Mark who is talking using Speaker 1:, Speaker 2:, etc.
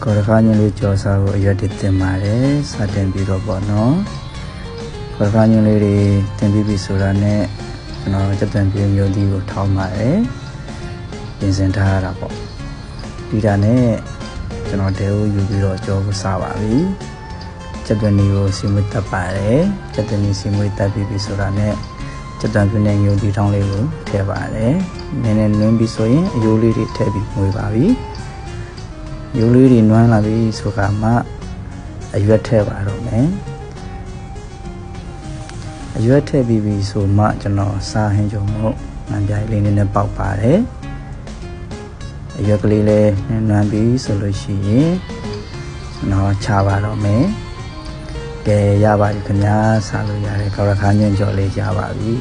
Speaker 1: ကောရခါညင်းလေးကြော်စားကိုအရွက်တွေတင်ပါတယ်စတင်ပြီးတော့ပေါ့နော်ကောရခါညင်းလေးတွေတင်ပြီးပြီဆိုတာနဲ့ကျွန်တော်ကြက်သွန်ပြင်းမျိုးဒီကိုထောင်းပါတယ်ပြင်ဆင်ထားရတာပေါ့ဒီတာနဲ့ကျွန်တော်တဲကိုယူပြီးတော့ကြောကိုစားပါပြီကြက်သွန်ဒီကိုစီမွေးတက်ပါတယ်ကြက်သွန်ဒီစီမွေးတက်ပြီးပြီဆိုတာနဲ့ကြက်သွန်ပြင်းနဲ့မျိုးဒီထောင်းလေးကိုထည့်ပါတယ်နည်းနည်းနွင်းပြီးဆိုရင်အယိုးလေးတွေထည့်ပြီးမွေးပါပြီရိုးလေးတွေနွမ်းလာပြီဆိုကမှအရွက်ထည့်ပါတော့မယ်အရွက်ထည့်ပြီးပြီဆိုမှကျွန်တော်စားဟင်းကြုံမို့ငန်းပြိုင်လေးနဲ့ပေါက်ပါတယ်အရွက်ကလေးလည်းနွမ်းပြီဆိုလို့ရှိရင်ကျွန်တော်ချပါတော့မယ်ကဲရပါပြီခင်ဗျာစားလို့ရတယ်ကောရခါညွန့်ကြော်လေးရပါပြီ